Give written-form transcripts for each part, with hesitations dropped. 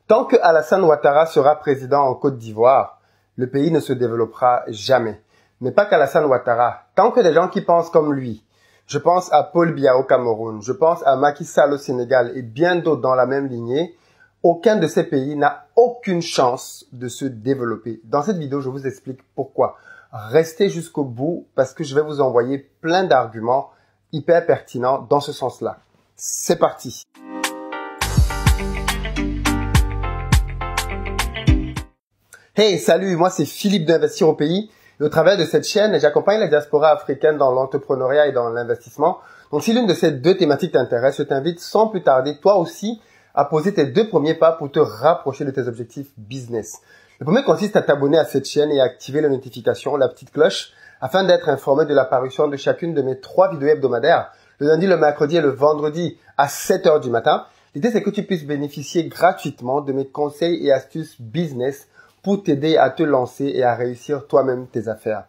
Tant que Alassane Ouattara sera président en Côte d'Ivoire, le pays ne se développera jamais. Mais pas qu'Alassane Ouattara. Tant que des gens qui pensent comme lui, je pense à Paul Biya au Cameroun, je pense à Macky Sall au Sénégal et bien d'autres dans la même lignée, aucun de ces pays n'a aucune chance de se développer. Dans cette vidéo, je vous explique pourquoi. Restez jusqu'au bout parce que je vais vous envoyer plein d'arguments hyper pertinents dans ce sens-là. C'est parti. Hey, salut, moi c'est Philippe d'Investir au Pays. Et au travers de cette chaîne, j'accompagne la diaspora africaine dans l'entrepreneuriat et dans l'investissement. Donc si l'une de ces deux thématiques t'intéresse, je t'invite sans plus tarder, toi aussi, à poser tes deux premiers pas pour te rapprocher de tes objectifs business. Le premier consiste à t'abonner à cette chaîne et à activer les notifications, la petite cloche, afin d'être informé de l'apparition de chacune de mes 3 vidéos hebdomadaires, le lundi, le mercredi et le vendredi à 7 h du matin. L'idée, c'est que tu puisses bénéficier gratuitement de mes conseils et astuces business pour t'aider à te lancer et à réussir toi-même tes affaires.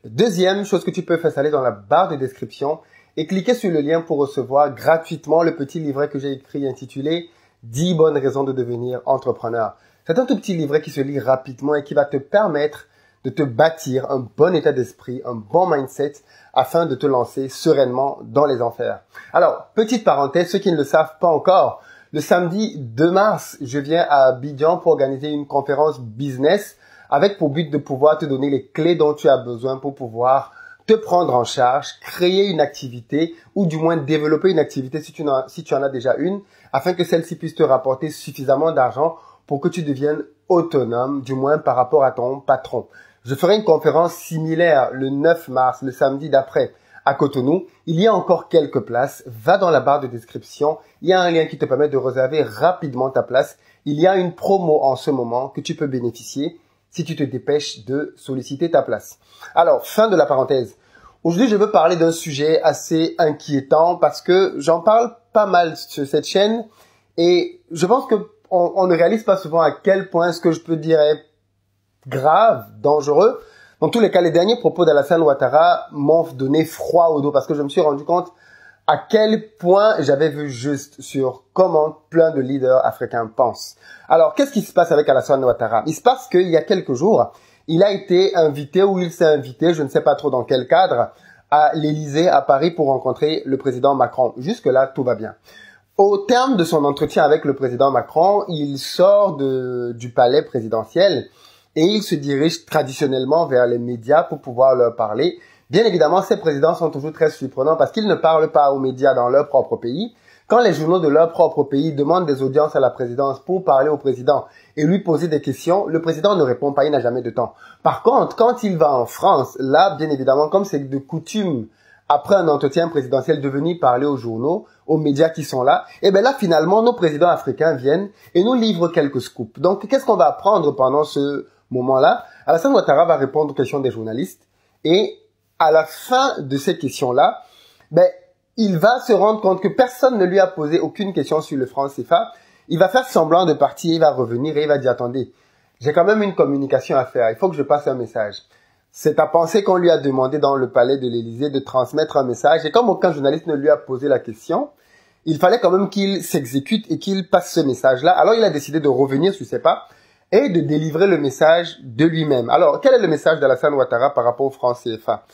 La deuxième chose que tu peux faire, c'est aller dans la barre de description et cliquer sur le lien pour recevoir gratuitement le petit livret que j'ai écrit intitulé 10 bonnes raisons de devenir entrepreneur. C'est un tout petit livret qui se lit rapidement et qui va te permettre de te bâtir un bon état d'esprit, un bon mindset afin de te lancer sereinement dans les enfers. Alors, petite parenthèse, ceux qui ne le savent pas encore, le samedi 2 mars, je viens à Abidjan pour organiser une conférence business avec pour but de pouvoir te donner les clés dont tu as besoin pour pouvoir te prendre en charge, créer une activité ou du moins développer une activité si tu en as déjà une, afin que celle-ci puisse te rapporter suffisamment d'argent pour que tu deviennes autonome, du moins par rapport à ton patron. Je ferai une conférence similaire le 9 mars, le samedi d'après, à Cotonou. Il y a encore quelques places. Va dans la barre de description. Il y a un lien qui te permet de réserver rapidement ta place. Il y a une promo en ce moment que tu peux bénéficier si tu te dépêches de solliciter ta place. Alors, fin de la parenthèse. Aujourd'hui, je veux parler d'un sujet assez inquiétant parce que j'en parle pas mal sur cette chaîne et je pense que on ne réalise pas souvent à quel point ce que je peux dire est grave, dangereux. Dans tous les cas, les derniers propos d'Alassane Ouattara m'ont donné froid au dos parce que je me suis rendu compte à quel point j'avais vu juste sur comment plein de leaders africains pensent. Alors, qu'est-ce qui se passe avec Alassane Ouattara? Il se passe qu'il y a quelques jours, il a été invité ou il s'est invité, je ne sais pas trop dans quel cadre, à l'Élysée à Paris pour rencontrer le président Macron. Jusque-là, tout va bien. Au terme de son entretien avec le président Macron, il sort du palais présidentiel et il se dirige traditionnellement vers les médias pour pouvoir leur parler. Bien évidemment, ces présidents sont toujours très surprenants parce qu'ils ne parlent pas aux médias dans leur propre pays. Quand les journaux de leur propre pays demandent des audiences à la présidence pour parler au président et lui poser des questions, le président ne répond pas, il n'a jamais de temps. Par contre, quand il va en France, là, bien évidemment, comme c'est de coutume, après un entretien présidentiel, de venir parler aux journaux, aux médias qui sont là, et bien là, finalement, nos présidents africains viennent et nous livrent quelques scoops. Donc, qu'est-ce qu'on va apprendre pendant ce moment-là? Alassane Ouattara va répondre aux questions des journalistes et à la fin de ces questions-là, ben, il va se rendre compte que personne ne lui a posé aucune question sur le franc CFA. Il va faire semblant de partir, il va revenir et il va dire, attendez, j'ai quand même une communication à faire, il faut que je passe un message. C'est à penser qu'on lui a demandé dans le palais de l'Élysée de transmettre un message et comme aucun journaliste ne lui a posé la question, il fallait quand même qu'il s'exécute et qu'il passe ce message-là. Alors il a décidé de revenir sur ses pas et de délivrer le message de lui-même. Alors, quel est le message d'Alassane Ouattara par rapport au franc CFA?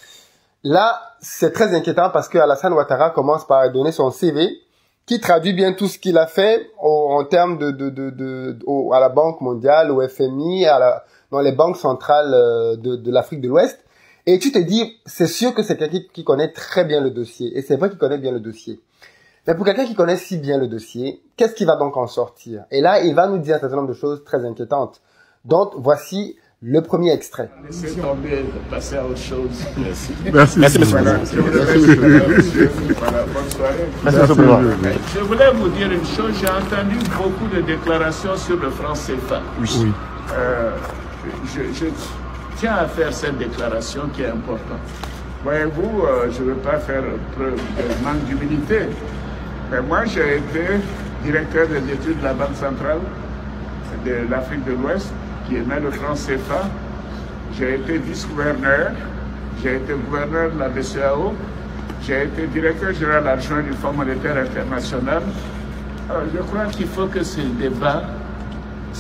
Là, c'est très inquiétant parce que Alassane Ouattara commence par donner son CV qui traduit bien tout ce qu'il a fait en termes à la Banque mondiale, au FMI, dans les banques centrales de l'Afrique de l'Ouest. Et tu te dis, c'est sûr que c'est quelqu'un qui connaît très bien le dossier. Et c'est vrai qu'il connaît bien le dossier. Mais pour quelqu'un qui connaît si bien le dossier, qu'est-ce qui va donc en sortir? Et là, il va nous dire un certain nombre de choses très inquiétantes. Donc, voici le premier extrait. Laissez tomber, passer à autre chose. Merci, monsieur. Voilà, Merci, voilà, bonne soirée. monsieur. Je voulais vous dire une chose, j'ai entendu beaucoup de déclarations sur le franc CFA. Oui. Je tiens à faire cette déclaration qui est importante. Voyez-vous, je ne veux pas faire preuve de manque d'humilité, mais moi j'ai été directeur des études de la Banque centrale de l'Afrique de l'Ouest, qui émet le franc CFA. J'ai été vice-gouverneur, j'ai été gouverneur de la BCEAO, j'ai été directeur général adjoint du Fonds monétaire international. Alors, je crois qu'il faut que ce débat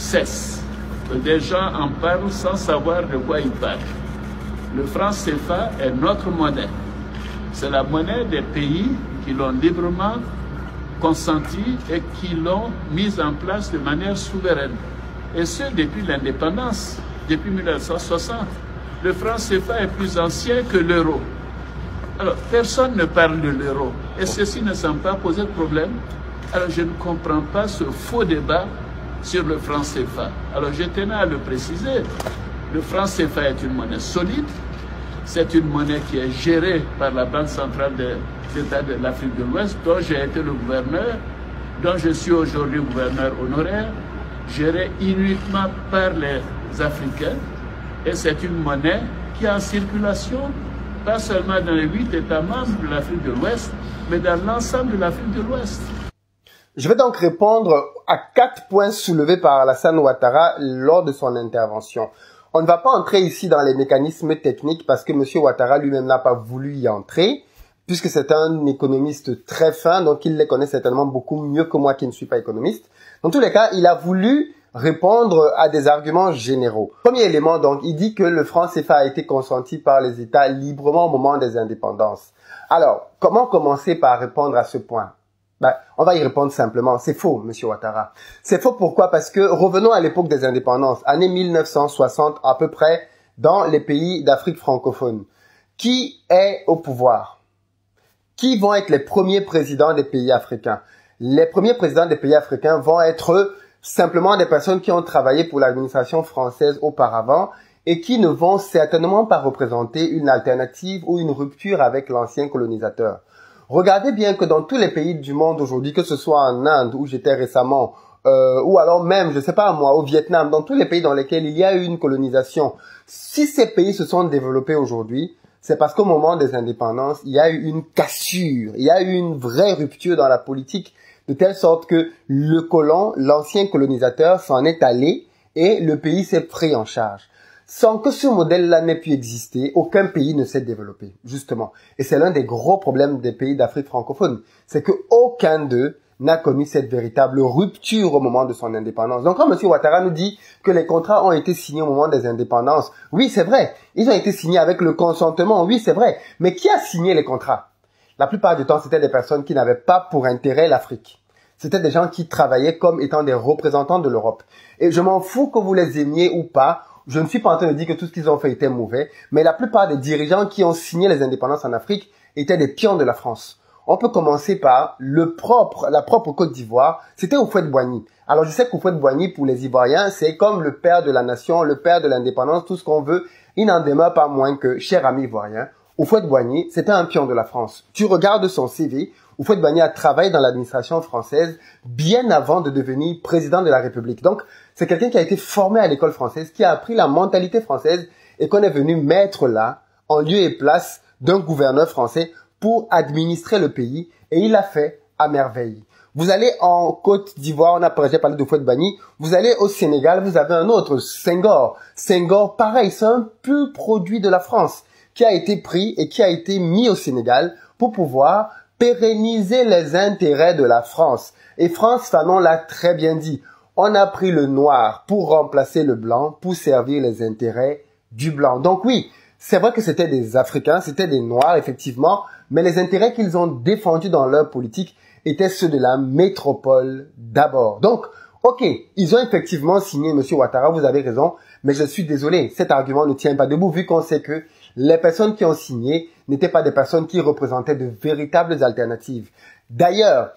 cesse. Que des gens en parlent sans savoir de quoi ils parlent. Le franc CFA est notre monnaie. C'est la monnaie des pays qui l'ont librement consenti et qui l'ont mise en place de manière souveraine. Et ce, depuis l'indépendance, depuis 1960. Le franc CFA est plus ancien que l'euro. Alors, personne ne parle de l'euro. Et ceci ne semble pas poser de problème. Alors, je ne comprends pas ce faux débat sur le franc CFA. Alors, je tenais à le préciser. Le franc CFA est une monnaie solide. C'est une monnaie qui est gérée par la Banque centrale des États de l'Afrique de l'Ouest, dont j'ai été le gouverneur, dont je suis aujourd'hui gouverneur honoraire, gérée uniquement par les Africains. Et c'est une monnaie qui est en circulation, pas seulement dans les 8 États membres de l'Afrique de l'Ouest, mais dans l'ensemble de l'Afrique de l'Ouest. Je vais donc répondre à 4 points soulevés par Alassane Ouattara lors de son intervention. On ne va pas entrer ici dans les mécanismes techniques parce que M. Ouattara lui-même n'a pas voulu y entrer, puisque c'est un économiste très fin, donc il les connaît certainement beaucoup mieux que moi qui ne suis pas économiste. Dans tous les cas, il a voulu répondre à des arguments généraux. Premier élément, donc, il dit que le franc CFA a été consenti par les États librement au moment des indépendances. Alors, comment commencer par répondre à ce point? On va y répondre simplement. C'est faux, M. Ouattara. C'est faux pourquoi? Parce que revenons à l'époque des indépendances, année 1960 à peu près, dans les pays d'Afrique francophone. Qui est au pouvoir? Qui vont être les premiers présidents des pays africains? Les premiers présidents des pays africains vont être simplement des personnes qui ont travaillé pour l'administration française auparavant et qui ne vont certainement pas représenter une alternative ou une rupture avec l'ancien colonisateur. Regardez bien que dans tous les pays du monde aujourd'hui, que ce soit en Inde où j'étais récemment, ou alors même, je sais pas moi, au Vietnam, dans tous les pays dans lesquels il y a eu une colonisation, si ces pays se sont développés aujourd'hui, c'est parce qu'au moment des indépendances, il y a eu une cassure, il y a eu une vraie rupture dans la politique, de telle sorte que le colon, l'ancien colonisateur, s'en est allé et le pays s'est pris en charge. Sans que ce modèle-là n'ait pu exister, aucun pays ne s'est développé, justement. Et c'est l'un des gros problèmes des pays d'Afrique francophone. C'est que aucun d'eux n'a connu cette véritable rupture au moment de son indépendance. Donc quand M. Ouattara nous dit que les contrats ont été signés au moment des indépendances, oui, c'est vrai. Ils ont été signés avec le consentement, oui, c'est vrai. Mais qui a signé les contrats? La plupart du temps, c'était des personnes qui n'avaient pas pour intérêt l'Afrique. C'était des gens qui travaillaient comme étant des représentants de l'Europe. Et je m'en fous que vous les aimiez ou pas. Je ne suis pas en train de dire que tout ce qu'ils ont fait était mauvais, mais la plupart des dirigeants qui ont signé les indépendances en Afrique étaient des pions de la France. On peut commencer par la propre Côte d'Ivoire, c'était Houphouët-Boigny. Alors je sais qu'Houphouët-Boigny, pour les Ivoiriens, c'est comme le père de la nation, le père de l'indépendance, tout ce qu'on veut. Il n'en demeure pas moins que, cher ami ivoirien, Houphouët-Boigny, c'était un pion de la France. Tu regardes son CV, Houphouët-Boigny a travaillé dans l'administration française bien avant de devenir président de la République. Donc, c'est quelqu'un qui a été formé à l'école française, qui a appris la mentalité française et qu'on est venu mettre là, en lieu et place d'un gouverneur français pour administrer le pays. Et il l'a fait à merveille. Vous allez en Côte d'Ivoire, j'ai parlé de Houphouët-Boigny. Vous allez au Sénégal, vous avez un autre, Senghor. Senghor, pareil, c'est un pur produit de la France qui a été pris et qui a été mis au Sénégal pour pouvoir pérenniser les intérêts de la France. Et Frantz Fanon l'a très bien dit. On a pris le noir pour remplacer le blanc, pour servir les intérêts du blanc. Donc oui, c'est vrai que c'était des Africains, c'était des Noirs, effectivement, mais les intérêts qu'ils ont défendus dans leur politique étaient ceux de la métropole d'abord. Donc, ok, ils ont effectivement signé, M. Ouattara, vous avez raison, mais je suis désolé, cet argument ne tient pas debout, vu qu'on sait que les personnes qui ont signé n'étaient pas des personnes qui représentaient de véritables alternatives. D'ailleurs,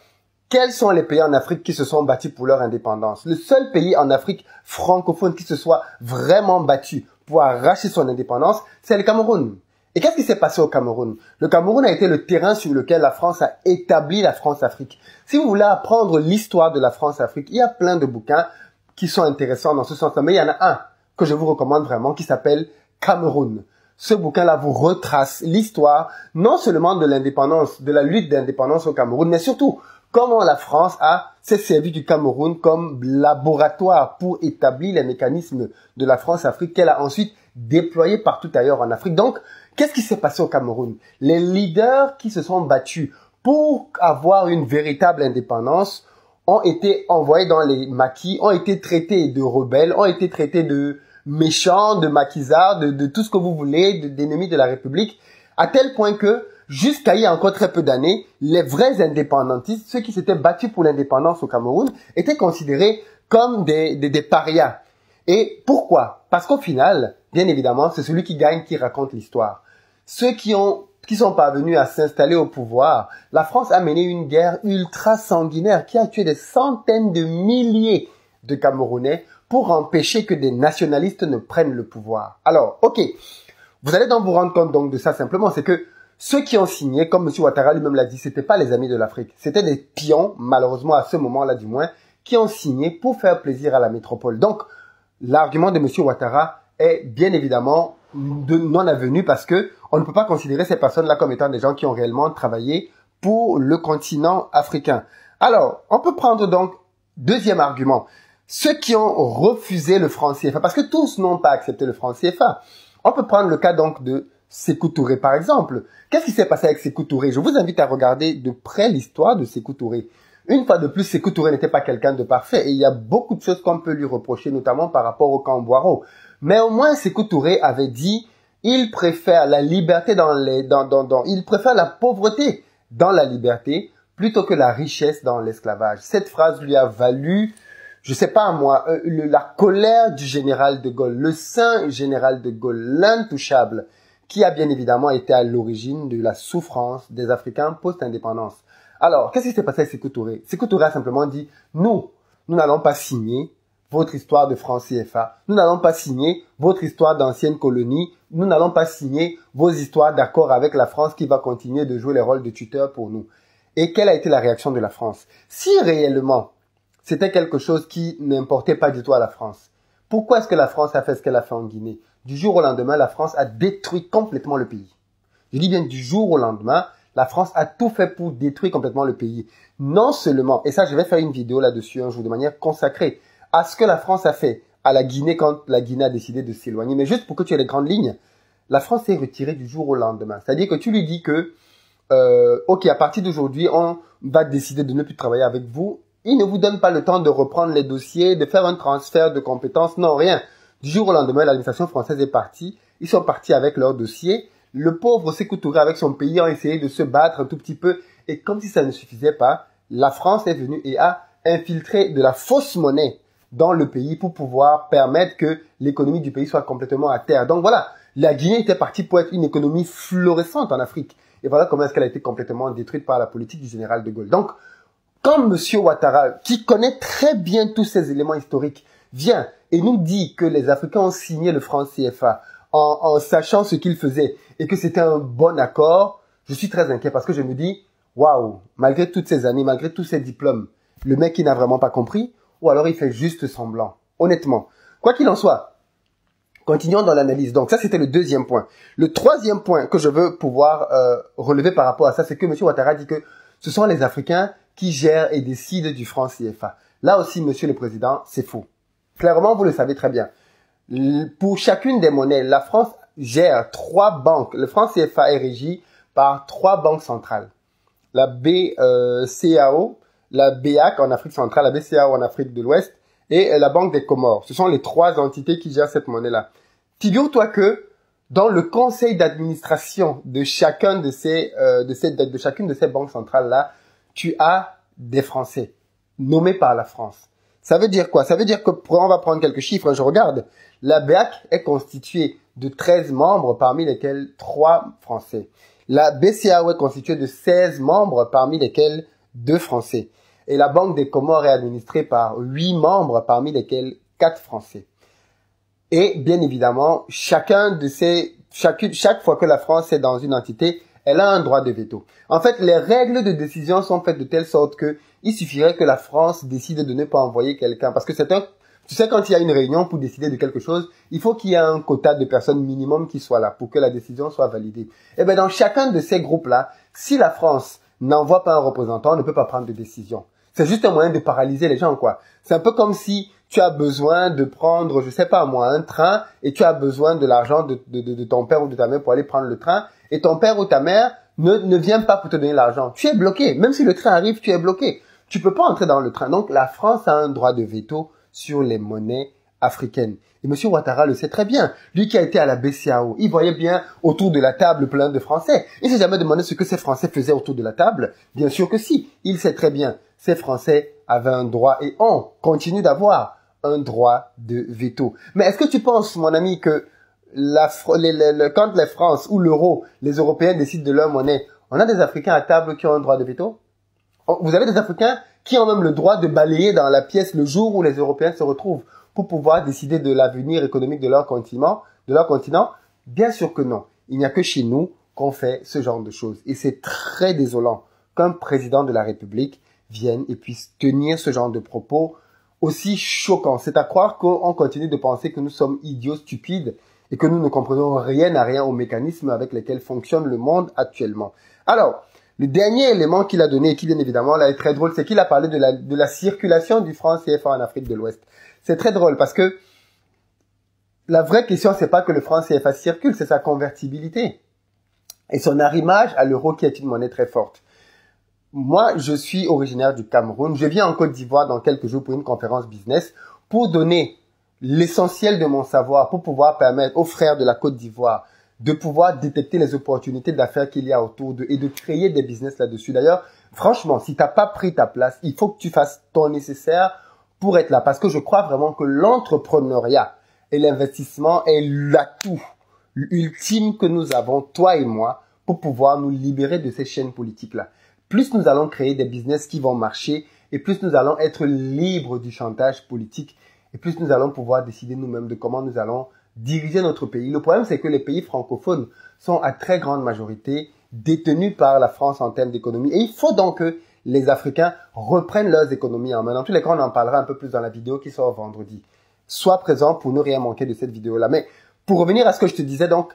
quels sont les pays en Afrique qui se sont battus pour leur indépendance? Le seul pays en Afrique francophone qui se soit vraiment battu pour arracher son indépendance, c'est le Cameroun. Et qu'est-ce qui s'est passé au Cameroun? Le Cameroun a été le terrain sur lequel la France a établi la France-Afrique. Si vous voulez apprendre l'histoire de la France-Afrique, il y a plein de bouquins qui sont intéressants dans ce sens-là, mais il y en a un que je vous recommande vraiment qui s'appelle Cameroun. Ce bouquin-là vous retrace l'histoire non seulement de l'indépendance, de la lutte d'indépendance au Cameroun, mais surtout comment la France s'est servie du Cameroun comme laboratoire pour établir les mécanismes de la France-Afrique qu'elle a ensuite déployés partout ailleurs en Afrique. Donc, qu'est-ce qui s'est passé au Cameroun? Les leaders qui se sont battus pour avoir une véritable indépendance ont été envoyés dans les maquis, ont été traités de rebelles, ont été traités de méchants, de maquisards, de tout ce que vous voulez, d'ennemis de la République, à tel point que, jusqu'à il y a encore très peu d'années, les vrais indépendantistes, ceux qui s'étaient battus pour l'indépendance au Cameroun, étaient considérés comme des parias. Et pourquoi? Parce qu'au final, bien évidemment, c'est celui qui gagne qui raconte l'histoire. Ceux qui sont parvenus à s'installer au pouvoir, la France a mené une guerre ultra sanguinaire qui a tué des centaines de milliers de Camerounais pour empêcher que des nationalistes ne prennent le pouvoir. Alors, ok, vous allez donc vous rendre compte donc de ça simplement, c'est que ceux qui ont signé, comme M. Ouattara lui-même l'a dit, c'était pas les amis de l'Afrique, c'était des pions, malheureusement à ce moment-là du moins, qui ont signé pour faire plaisir à la métropole. Donc, l'argument de M. Ouattara est bien évidemment non avenu parce que on ne peut pas considérer ces personnes-là comme étant des gens qui ont réellement travaillé pour le continent africain. Alors, on peut prendre donc deuxième argument. Ceux qui ont refusé le franc CFA, parce que tous n'ont pas accepté le franc CFA. On peut prendre le cas donc de Sékou Touré par exemple. Qu'est-ce qui s'est passé avec Sékou Touré? Je vous invite à regarder de près l'histoire de Sékou Touré. Une fois de plus, Sékou Touré n'était pas quelqu'un de parfait et il y a beaucoup de choses qu'on peut lui reprocher, notamment par rapport au camp Boiro. Mais au moins, Sékou Touré avait dit, il préfère la liberté il préfère la pauvreté dans la liberté plutôt que la richesse dans l'esclavage. Cette phrase lui a valu, je sais pas moi, la colère du général de Gaulle, le saint général de Gaulle, l'intouchable, qui a bien évidemment été à l'origine de la souffrance des Africains post-indépendance. Alors, qu'est-ce qui s'est passé avec Sékou Touré? Sékou Touré a simplement dit, nous n'allons pas signer votre histoire de franc CFA, nous n'allons pas signer votre histoire d'ancienne colonie, nous n'allons pas signer vos histoires d'accord avec la France qui va continuer de jouer les rôles de tuteur pour nous. Et quelle a été la réaction de la France? Si réellement c'était quelque chose qui n'importait pas du tout à la France, pourquoi est-ce que la France a fait ce qu'elle a fait en Guinée? Du jour au lendemain, la France a détruit complètement le pays. Je dis bien du jour au lendemain, la France a tout fait pour détruire complètement le pays. Non seulement, et ça je vais faire une vidéo là-dessus un jour de manière consacrée à ce que la France a fait à la Guinée quand la Guinée a décidé de s'éloigner. Mais juste pour que tu aies les grandes lignes, la France s'est retirée du jour au lendemain. C'est-à-dire que tu lui dis que, ok, à partir d'aujourd'hui, on va décider de ne plus travailler avec vous. Il ne vous donne pas le temps de reprendre les dossiers, de faire un transfert de compétences, non, rien. Du jour au lendemain, l'administration française est partie. Ils sont partis avec leurs dossiers. Le pauvre Sékou Touré avec son pays a essayé de se battre un tout petit peu. Et comme si ça ne suffisait pas, la France est venue et a infiltré de la fausse monnaie dans le pays pour pouvoir permettre que l'économie du pays soit complètement à terre. Donc voilà, la Guinée était partie pour être une économie florissante en Afrique. Et voilà comment est-ce qu'elle a été complètement détruite par la politique du général de Gaulle. Donc, quand M. Ouattara, qui connaît très bien tous ces éléments historiques, vient et nous dit que les Africains ont signé le franc CFA en sachant ce qu'ils faisaient et que c'était un bon accord, je suis très inquiet parce que je me dis, waouh, malgré toutes ces années, malgré tous ces diplômes, le mec il n'a vraiment pas compris ou alors il fait juste semblant. Honnêtement, quoi qu'il en soit, continuons dans l'analyse. Donc ça c'était le deuxième point. Le troisième point que je veux pouvoir relever par rapport à ça, c'est que M. Ouattara dit que ce sont les Africains qui gèrent et décident du franc CFA. Là aussi, Monsieur le Président, c'est faux. Clairement, vous le savez très bien. Pour chacune des monnaies, la France gère 3 banques. Le franc CFA est régi par 3 banques centrales. La BCAO, la BEAC en Afrique centrale, la BCAO en Afrique de l'Ouest et la Banque des Comores. Ce sont les 3 entités qui gèrent cette monnaie-là. Figure-toi que dans le conseil d'administration de chacune de ces banques centrales-là, tu as des Français nommés par la France. Ça veut dire quoi? Ça veut dire que, on va prendre quelques chiffres, je regarde. La BEAC est constituée de 13 membres, parmi lesquels 3 Français. La BCAO est constituée de 16 membres, parmi lesquels 2 Français. Et la Banque des Comores est administrée par 8 membres, parmi lesquels 4 Français. Et bien évidemment, chaque fois que la France est dans une entité, elle a un droit de veto. En fait, les règles de décision sont faites de telle sorte que il suffirait que la France décide de ne pas envoyer quelqu'un. Parce que tu sais, quand il y a une réunion pour décider de quelque chose, il faut qu'il y ait un quota de personnes minimum qui soit là pour que la décision soit validée. Et bien, dans chacun de ces groupes-là, si la France n'envoie pas un représentant, on ne peut pas prendre de décision. C'est juste un moyen de paralyser les gens, quoi. C'est un peu comme si tu as besoin de prendre, je sais pas moi, un train et tu as besoin de l'argent de ton père ou de ta mère pour aller prendre le train et ton père ou ta mère ne vient pas pour te donner l'argent. Tu es bloqué. Même si le train arrive, tu es bloqué. Tu peux pas entrer dans le train. Donc, la France a un droit de veto sur les monnaies africaines. Et M. Ouattara le sait très bien. Lui qui a été à la BCEAO, il voyait bien autour de la table plein de Français. Il s'est jamais demandé ce que ces Français faisaient autour de la table. Bien sûr que si. Il sait très bien. Ces Français avaient un droit et on continue d'avoir un droit de veto. Mais est-ce que tu penses, mon ami, que quand la France ou l'euro, les Européens décident de leur monnaie, on a des Africains à table qui ont un droit de veto? Vous avez des Africains qui ont même le droit de balayer dans la pièce le jour où les Européens se retrouvent pour pouvoir décider de l'avenir économique de leur continent, Bien sûr que non. Il n'y a que chez nous qu'on fait ce genre de choses. Et c'est très désolant qu'un président de la République vienne et puisse tenir ce genre de propos aussi choquants. C'est à croire qu'on continue de penser que nous sommes idiots, stupides, et que nous ne comprenons rien à rien aux mécanismes avec lesquels fonctionne le monde actuellement. Alors, le dernier élément qu'il a donné, et qui bien évidemment là est très drôle, c'est qu'il a parlé de la circulation du franc CFA en Afrique de l'Ouest. C'est très drôle parce que la vraie question, c'est pas que le franc CFA circule, c'est sa convertibilité et son arrimage à l'euro qui est une monnaie très forte. Moi, je suis originaire du Cameroun. Je viens en Côte d'Ivoire dans quelques jours pour une conférence business pour donner l'essentiel de mon savoir pour pouvoir permettre aux frères de la Côte d'Ivoire de pouvoir détecter les opportunités d'affaires qu'il y a autour d'eux et de créer des business là-dessus. D'ailleurs, franchement, si t'as pas pris ta place, il faut que tu fasses ton nécessaire pour être là. Parce que je crois vraiment que l'entrepreneuriat et l'investissement est l'atout ultime que nous avons, toi et moi, pour pouvoir nous libérer de ces chaînes politiques-là. Plus nous allons créer des business qui vont marcher et plus nous allons être libres du chantage politique et plus nous allons pouvoir décider nous-mêmes de comment nous allons diriger notre pays. Le problème, c'est que les pays francophones sont à très grande majorité détenus par la France en termes d'économie. Et il faut donc que les Africains reprennent leurs économies en main. Dans tous les cas, on en parlera un peu plus dans la vidéo qui sort vendredi. Sois présent pour ne rien manquer de cette vidéo-là. Mais pour revenir à ce que je te disais, donc,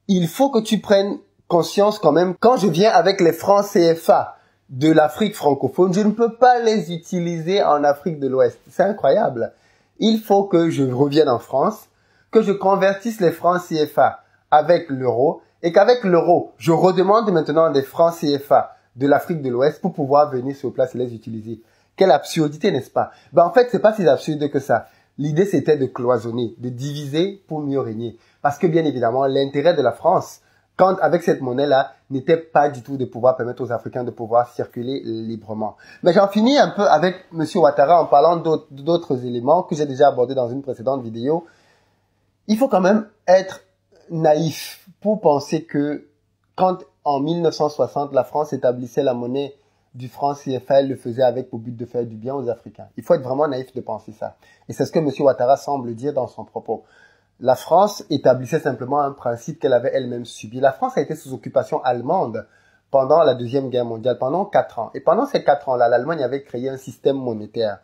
il faut que tu prennes conscience quand même, quand je viens avec les francs CFA de l'Afrique francophone, je ne peux pas les utiliser en Afrique de l'Ouest. C'est incroyable. Il faut que je revienne en France, que je convertisse les francs CFA avec l'euro et qu'avec l'euro, je redemande maintenant des francs CFA de l'Afrique de l'Ouest pour pouvoir venir sur place et les utiliser. Quelle absurdité, n'est-ce pas? En fait, c'est pas si absurde que ça. L'idée, c'était de cloisonner, de diviser pour mieux régner. Parce que, bien évidemment, l'intérêt de la France, avec cette monnaie-là, n'était pas du tout de pouvoir permettre aux Africains de pouvoir circuler librement. Mais j'en finis un peu avec M. Ouattara en parlant d'autres éléments que j'ai déjà abordés dans une précédente vidéo. Il faut quand même être naïf pour penser que quand en 1960, la France établissait la monnaie du franc CFA, elle le faisait avec pour but de faire du bien aux Africains. Il faut être vraiment naïf de penser ça. Et c'est ce que M. Ouattara semble dire dans son propos. La France établissait simplement un principe qu'elle avait elle-même subi. La France a été sous occupation allemande pendant la Deuxième Guerre mondiale, pendant 4 ans. Et pendant ces 4 ans-là, l'Allemagne avait créé un système monétaire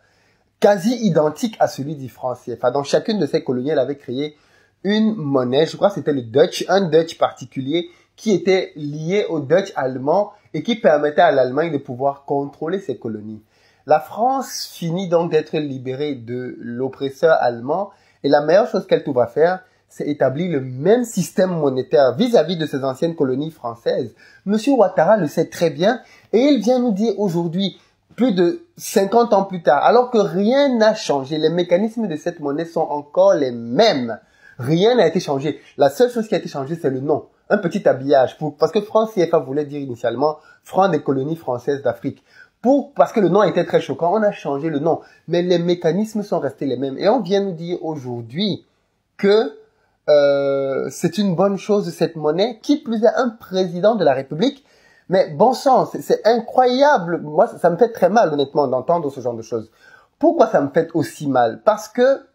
quasi identique à celui du franc CFA. Dans chacune de ces colonies, elle avait créé une monnaie, je crois que c'était le Dutch, un Dutch particulier qui était lié au Dutch allemand et qui permettait à l'Allemagne de pouvoir contrôler ses colonies. La France finit donc d'être libérée de l'oppresseur allemand et la meilleure chose qu'elle trouve à faire, c'est établir le même système monétaire vis-à-vis de ses anciennes colonies françaises. Monsieur Ouattara le sait très bien et il vient nous dire aujourd'hui, plus de 50 ans plus tard, alors que rien n'a changé, les mécanismes de cette monnaie sont encore les mêmes. Rien n'a été changé. La seule chose qui a été changée, c'est le nom. Un petit habillage. Parce que franc CFA voulait dire initialement franc des colonies françaises d'Afrique. Parce que le nom était très choquant, on a changé le nom. Mais les mécanismes sont restés les mêmes. Et on vient nous dire aujourd'hui que c'est une bonne chose cette monnaie, qui plus est un président de la République. Mais bon sang, c'est incroyable. Moi, ça me fait très mal, honnêtement, d'entendre ce genre de choses. Pourquoi ça me fait aussi mal? Parce que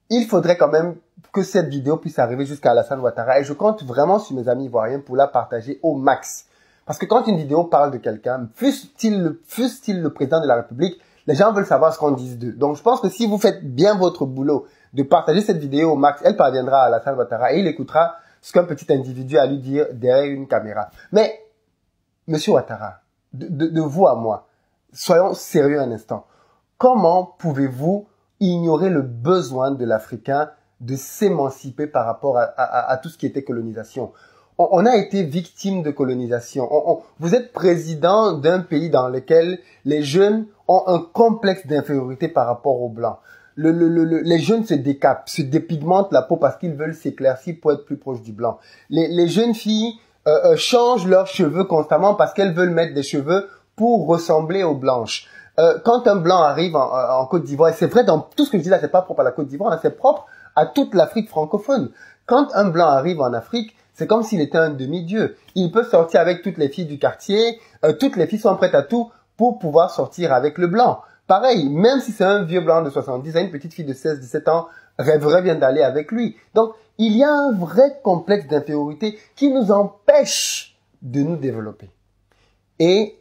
il faudrait quand même que cette vidéo puisse arriver jusqu'à Alassane Ouattara. Et je compte vraiment sur mes amis ivoiriens pour la partager au max. Parce que quand une vidéo parle de quelqu'un, fût-il le président de la République, les gens veulent savoir ce qu'on dit d'eux. Donc je pense que si vous faites bien votre boulot de partager cette vidéo au max, elle parviendra à Alassane Ouattara et il écoutera ce qu'un petit individu a à lui dire derrière une caméra. Mais, Monsieur Ouattara, de vous à moi, soyons sérieux un instant. Comment pouvez-vous ignorer le besoin de l'Africain de s'émanciper par rapport à tout ce qui était colonisation? on a été victime de colonisation. Vous êtes président d'un pays dans lequel les jeunes ont un complexe d'infériorité par rapport aux blancs. Les jeunes se décapent, se dépigmentent la peau parce qu'ils veulent s'éclaircir pour être plus proches du blanc. Les jeunes filles changent leurs cheveux constamment parce qu'elles veulent mettre des cheveux pour ressembler aux blanches. Quand un blanc arrive en Côte d'Ivoire, et c'est vrai dans tout ce que je dis là, c'est pas propre à la Côte d'Ivoire, hein, c'est propre à toute l'Afrique francophone. Quand un blanc arrive en Afrique, c'est comme s'il était un demi-dieu. Il peut sortir avec toutes les filles du quartier, toutes les filles sont prêtes à tout pour pouvoir sortir avec le blanc. Pareil, même si c'est un vieux blanc de 70 ans, une petite fille de 16-17 ans rêverait bien d'aller avec lui. Donc, il y a un vrai complexe d'infériorité qui nous empêche de nous développer. Et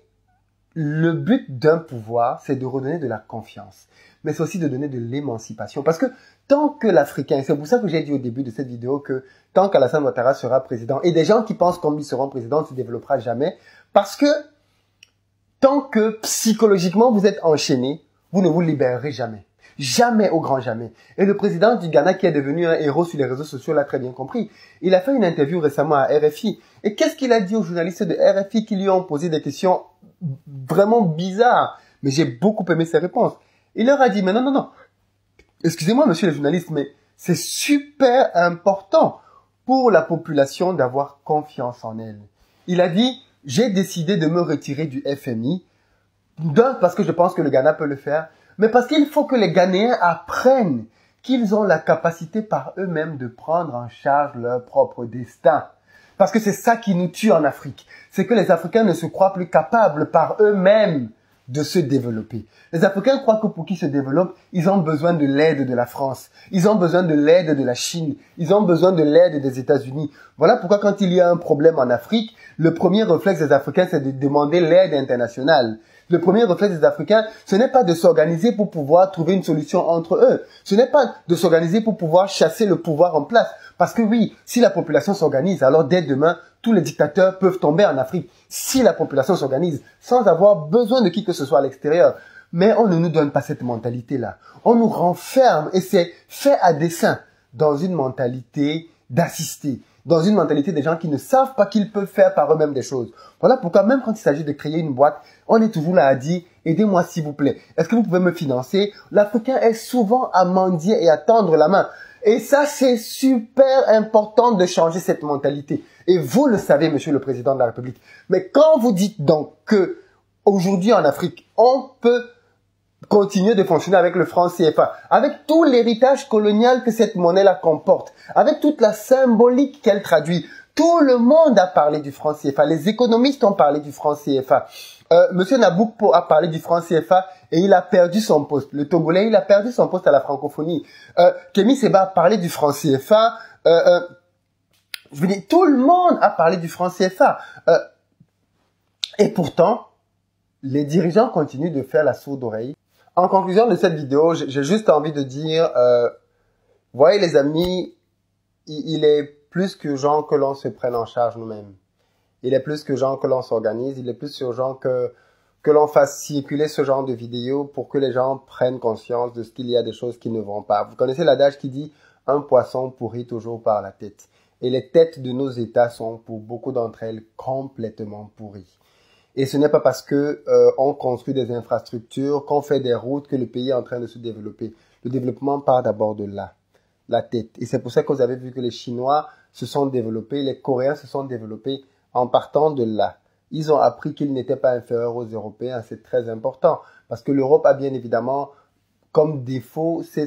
le but d'un pouvoir, c'est de redonner de la confiance, mais c'est aussi de donner de l'émancipation. Parce que tant que l'Africain, et c'est pour ça que j'ai dit au début de cette vidéo que tant qu'Alassane Ouattara sera président, et des gens qui pensent comme ils seront présidents ne se développera jamais, parce que tant que psychologiquement vous êtes enchaîné, vous ne vous libérerez jamais. Jamais, au grand jamais. Et le président du Ghana, qui est devenu un héros sur les réseaux sociaux, l'a très bien compris. Il a fait une interview récemment à RFI. Et qu'est-ce qu'il a dit aux journalistes de RFI qui lui ont posé des questions vraiment bizarres? Mais j'ai beaucoup aimé ses réponses. Il leur a dit, mais non. Excusez-moi, monsieur le journaliste, mais c'est super important pour la population d'avoir confiance en elle. Il a dit, j'ai décidé de me retirer du FMI, d'un, parce que je pense que le Ghana peut le faire, mais parce qu'il faut que les Ghanéens apprennent qu'ils ont la capacité par eux-mêmes de prendre en charge leur propre destin. Parce que c'est ça qui nous tue en Afrique. C'est que les Africains ne se croient plus capables par eux-mêmes de se développer. Les Africains croient que pour qu'ils se développent, ils ont besoin de l'aide de la France. Ils ont besoin de l'aide de la Chine. Ils ont besoin de l'aide des États-Unis. Voilà pourquoi quand il y a un problème en Afrique, le premier réflexe des Africains, c'est de demander l'aide internationale. Le premier réflexe des Africains, ce n'est pas de s'organiser pour pouvoir trouver une solution entre eux. Ce n'est pas de s'organiser pour pouvoir chasser le pouvoir en place. Parce que oui, si la population s'organise, alors dès demain, tous les dictateurs peuvent tomber en Afrique. Si la population s'organise, sans avoir besoin de qui que ce soit à l'extérieur. Mais on ne nous donne pas cette mentalité-là. On nous renferme, et c'est fait à dessein, dans une mentalité d'assister. Dans une mentalité des gens qui ne savent pas qu'ils peuvent faire par eux-mêmes des choses. Voilà pourquoi même quand il s'agit de créer une boîte, on est toujours là à dire « Aidez-moi s'il vous plaît. Est-ce que vous pouvez me financer ?» L'Africain est souvent à mendier et à tendre la main. Et ça, c'est super important de changer cette mentalité. Et vous le savez, monsieur le président de la République. Mais quand vous dites donc que aujourd'hui en Afrique, on peut continuer de fonctionner avec le franc CFA, avec tout l'héritage colonial que cette monnaie-là comporte, avec toute la symbolique qu'elle traduit. Tout le monde a parlé du franc CFA, les économistes ont parlé du franc CFA. Monsieur Naboukpo a parlé du franc CFA et il a perdu son poste. Le Togolais, il a perdu son poste à la francophonie. Kémy Séba a parlé du franc CFA. Je veux dire, tout le monde a parlé du franc CFA. Et pourtant, les dirigeants continuent de faire la sourde oreille. En conclusion de cette vidéo, j'ai juste envie de dire, voyez les amis, il est plus qu'urgent que l'on se prenne en charge nous-mêmes. Il est plus qu'urgent que l'on s'organise, il est plus urgent que l'on fasse circuler ce genre de vidéos pour que les gens prennent conscience de ce qu'il y a des choses qui ne vont pas. Vous connaissez l'adage qui dit « un poisson pourrit toujours par la tête ». Et les têtes de nos États sont, pour beaucoup d'entre elles, complètement pourries. Et ce n'est pas parce que on construit des infrastructures, qu'on fait des routes, que le pays est en train de se développer. Le développement part d'abord de là, la tête. Et c'est pour ça que vous avez vu que les Chinois se sont développés, les Coréens se sont développés en partant de là. Ils ont appris qu'ils n'étaient pas inférieurs aux Européens, c'est très important. Parce que l'Europe a bien évidemment comme défaut, c'est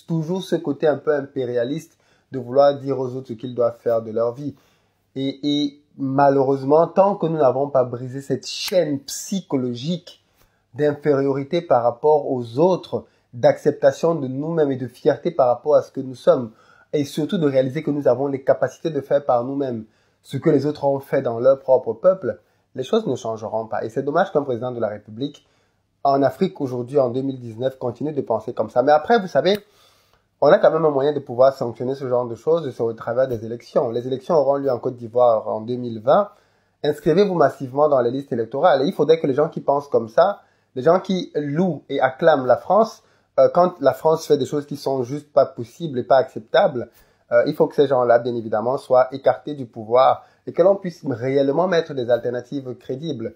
toujours ce côté un peu impérialiste de vouloir dire aux autres ce qu'ils doivent faire de leur vie. Et malheureusement, tant que nous n'avons pas brisé cette chaîne psychologique d'infériorité par rapport aux autres, d'acceptation de nous-mêmes et de fierté par rapport à ce que nous sommes, et surtout de réaliser que nous avons les capacités de faire par nous-mêmes ce que les autres ont fait dans leur propre peuple, les choses ne changeront pas. Et c'est dommage qu'un président de la République, en Afrique aujourd'hui, en 2019, continue de penser comme ça. Mais après, vous savez, on a quand même un moyen de pouvoir sanctionner ce genre de choses au travers des élections. Les élections auront lieu en Côte d'Ivoire en 2020. Inscrivez-vous massivement dans les listes électorales. Et il faudrait que les gens qui pensent comme ça, les gens qui louent et acclament la France, quand la France fait des choses qui sont juste pas possibles et pas acceptables, Il faut que ces gens-là, bien évidemment, soient écartés du pouvoir et que l'on puisse réellement mettre des alternatives crédibles.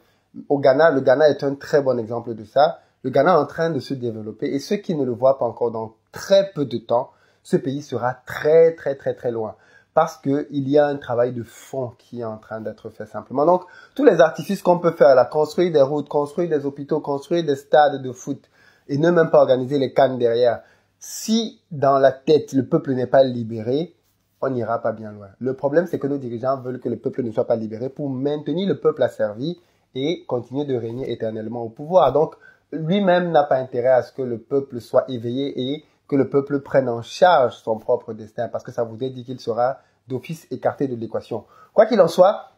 Au Ghana, le Ghana est un très bon exemple de ça. Le Ghana est en train de se développer et ceux qui ne le voient pas encore, dans très peu de temps, ce pays sera très, très, très, très loin. Parce qu'il y a un travail de fond qui est en train d'être fait simplement. Donc, tous les artifices qu'on peut faire, là, construire des routes, construire des hôpitaux, construire des stades de foot et ne même pas organiser les CAN derrière, si dans la tête, le peuple n'est pas libéré, on n'ira pas bien loin. Le problème, c'est que nos dirigeants veulent que le peuple ne soit pas libéré pour maintenir le peuple asservi et continuer de régner éternellement au pouvoir. Donc, lui-même n'a pas intérêt à ce que le peuple soit éveillé et que le peuple prenne en charge son propre destin, parce que ça voudrait dire qu'il sera d'office écarté de l'équation. Quoi qu'il en soit,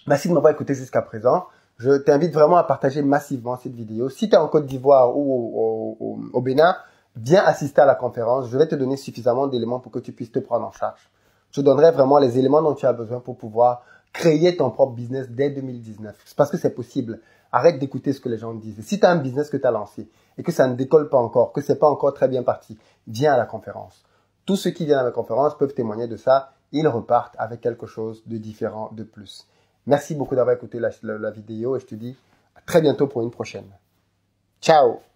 merci de m'avoir écouté jusqu'à présent. Je t'invite vraiment à partager massivement cette vidéo. Si tu es en Côte d'Ivoire ou au Bénin, viens assister à la conférence. Je vais te donner suffisamment d'éléments pour que tu puisses te prendre en charge. Je donnerai vraiment les éléments dont tu as besoin pour pouvoir créer ton propre business dès 2019. C'est parce que c'est possible. Arrête d'écouter ce que les gens disent. Et si tu as un business que tu as lancé et que ça ne décolle pas encore, que c'est pas encore très bien parti, viens à la conférence. Tous ceux qui viennent à la conférence peuvent témoigner de ça. Ils repartent avec quelque chose de différent, de plus. Merci beaucoup d'avoir écouté la vidéo et je te dis à très bientôt pour une prochaine. Ciao!